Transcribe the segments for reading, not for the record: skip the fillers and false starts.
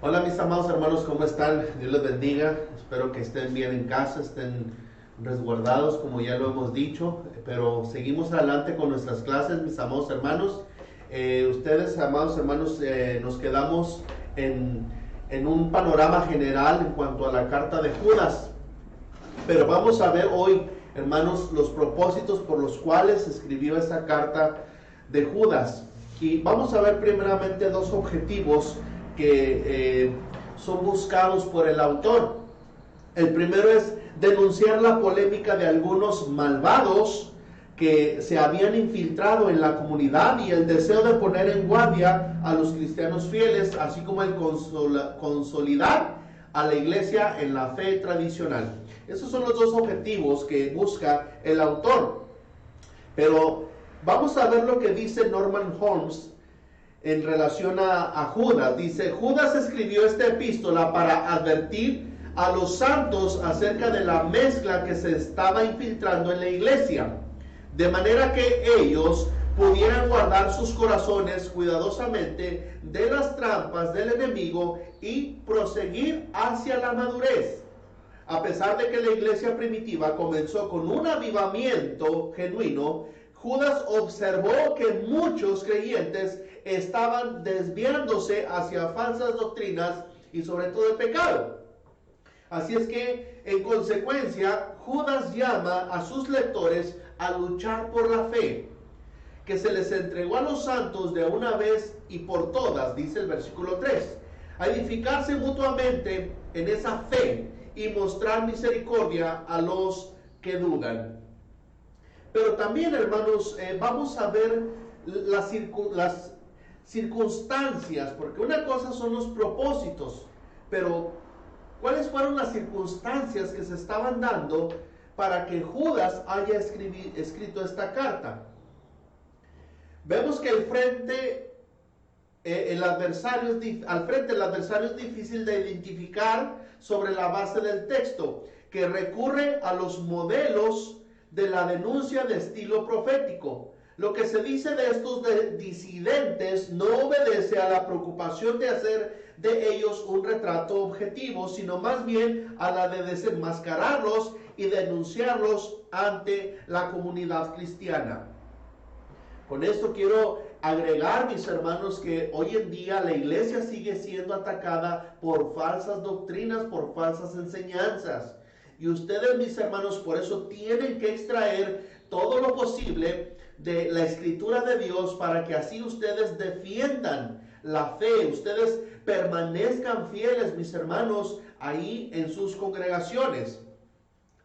Hola mis amados hermanos, ¿cómo están? Dios les bendiga. Espero que estén bien en casa, estén resguardados como ya lo hemos dicho, pero seguimos adelante con nuestras clases, mis amados hermanos. Ustedes, amados hermanos, nos quedamos en un panorama general en cuanto a la carta de Judas, pero vamos a ver hoy, hermanos, los propósitos por los cuales escribió esta carta de Judas. Y vamos a ver primeramente dos objetivos que son buscados por el autor. El primero es denunciar la polémica de algunos malvados que se habían infiltrado en la comunidad y el deseo de poner en guardia a los cristianos fieles, así como el consolidar a la iglesia en la fe tradicional. Esos son los dos objetivos que busca el autor. Pero vamos a ver lo que dice Norman Holmes en relación a Judas. Dice: Judas escribió esta epístola para advertir a los santos acerca de la mezcla que se estaba infiltrando en la iglesia, de manera que ellos pudieran guardar sus corazones cuidadosamente de las trampas del enemigo y proseguir hacia la madurez. A pesar de que la iglesia primitiva comenzó con un avivamiento genuino, Judas observó que muchos creyentes estaban desviándose hacia falsas doctrinas y sobre todo el pecado. Así es que, en consecuencia, Judas llama a sus lectores a luchar por la fe, que se les entregó a los santos de una vez y por todas, dice el versículo 3, a edificarse mutuamente en esa fe y mostrar misericordia a los que dudan. Pero también, hermanos, vamos a ver las circunstancias, porque una cosa son los propósitos, pero ¿cuáles fueron las circunstancias que se estaban dando para que Judas haya escrito esta carta? Vemos que al frente el adversario es difícil de identificar sobre la base del texto, que recurre a los modelos de la denuncia de estilo profético. Lo que se dice de estos disidentes no obedece a la preocupación de hacer de ellos un retrato objetivo, sino más bien a la de desenmascararlos y denunciarlos ante la comunidad cristiana. Con esto quiero agregar, mis hermanos, que hoy en día la iglesia sigue siendo atacada por falsas doctrinas, por falsas enseñanzas. Y ustedes, mis hermanos, por eso tienen que extraer todo lo posible de la escritura de Dios para que así ustedes defiendan la fe, ustedes permanezcan fieles, mis hermanos, ahí en sus congregaciones.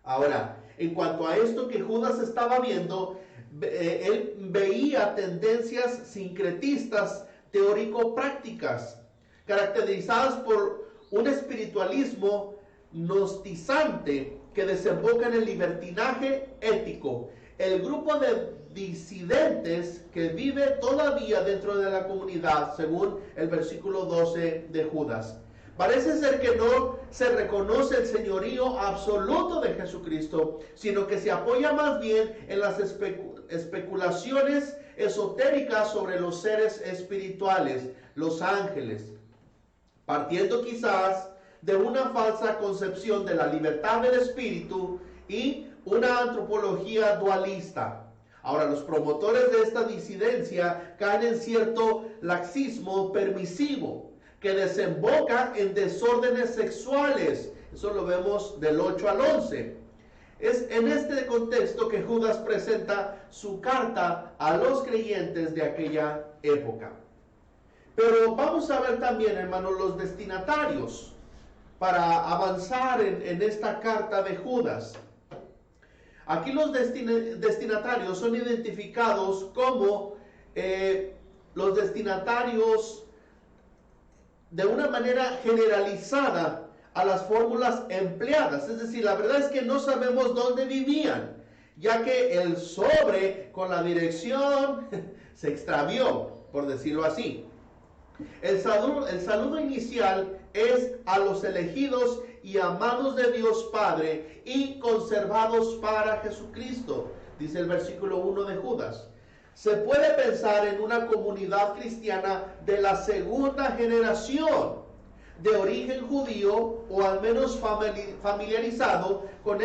Ahora, en cuanto a esto que Judas estaba viendo, él veía tendencias sincretistas teórico-prácticas, caracterizadas por un espiritualismo gnostizante que desemboca en el libertinaje ético. El grupo de disidentes que vive todavía dentro de la comunidad, según el versículo 12 de Judas. Parece ser que no se reconoce el señorío absoluto de Jesucristo, sino que se apoya más bien en las especulaciones esotéricas sobre los seres espirituales, los ángeles, partiendo quizás de una falsa concepción de la libertad del espíritu y una antropología dualista. Ahora, los promotores de esta disidencia caen en cierto laxismo permisivo que desemboca en desórdenes sexuales. Eso lo vemos del 8 al 11. Es en este contexto que Judas presenta su carta a los creyentes de aquella época. Pero vamos a ver también, hermanos, los destinatarios para avanzar en esta carta de Judas. Aquí los destinatarios son identificados como los destinatarios de una manera generalizada a las fórmulas empleadas. Es decir, la verdad es que no sabemos dónde vivían, ya que el sobre con la dirección se extravió, por decirlo así. El saludo inicial es a los elegidos y amados de Dios Padre y conservados para Jesucristo, dice el versículo 1 de Judas. Se puede pensar en una comunidad cristiana de la segunda generación, de origen judío o al menos familiarizado con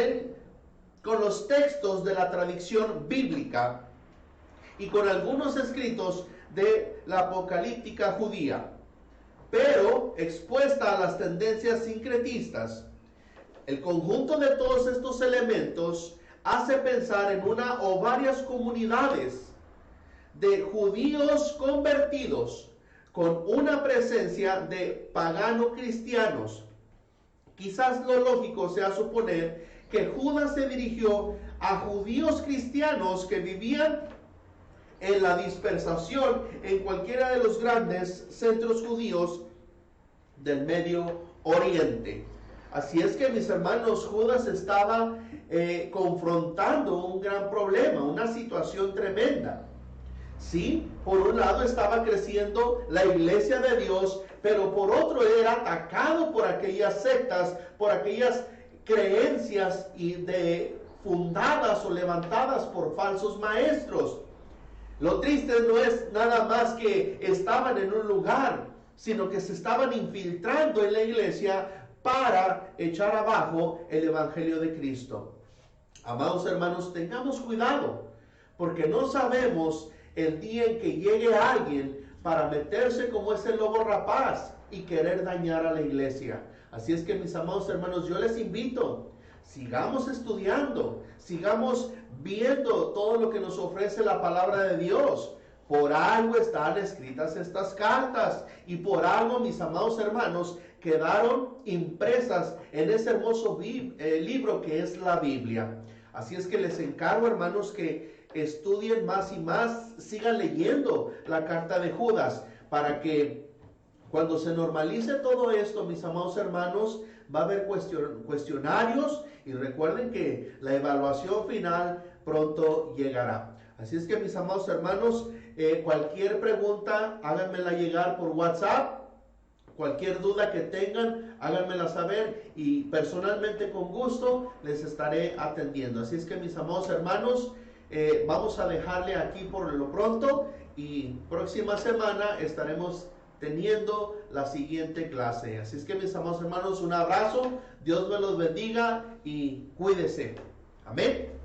los textos de la tradición bíblica y con algunos escritos de la apocalíptica judía, pero expuesta a las tendencias sincretistas. El conjunto de todos estos elementos hace pensar en una o varias comunidades de judíos convertidos con una presencia de pagano cristianos. Quizás lo lógico sea suponer que Judas se dirigió a judíos cristianos que vivían en la dispersación en cualquiera de los grandes centros judíos del Medio Oriente. Así es que, mis hermanos, Judas estaba confrontando un gran problema, una situación tremenda. Sí, por un lado estaba creciendo la iglesia de Dios, pero por otro era atacado por aquellas sectas, por aquellas creencias fundadas o levantadas por falsos maestros. Lo triste no es nada más que estaban en un lugar, sino que se estaban infiltrando en la iglesia para echar abajo el evangelio de Cristo. Amados hermanos, tengamos cuidado, porque no sabemos el día en que llegue alguien para meterse como ese lobo rapaz y querer dañar a la iglesia. Así es que, mis amados hermanos, yo les invito, sigamos estudiando, sigamos viendo todo lo que nos ofrece la palabra de Dios. Por algo están escritas estas cartas y por algo, mis amados hermanos, quedaron impresas en ese hermoso libro que es la Biblia. Así es que les encargo, hermanos, que estudien más y más, sigan leyendo la carta de Judas, para que cuando se normalice todo esto, mis amados hermanos, va a haber cuestionarios, y recuerden que la evaluación final pronto llegará. Así es que, mis amados hermanos, cualquier pregunta, háganmela llegar por WhatsApp. Cualquier duda que tengan, háganmela saber y personalmente con gusto les estaré atendiendo. Así es que, mis amados hermanos, vamos a dejarle aquí por lo pronto y próxima semana estaremos teniendo la siguiente clase. Así es que, mis amados hermanos, un abrazo, Dios me los bendiga y cuídese. Amén.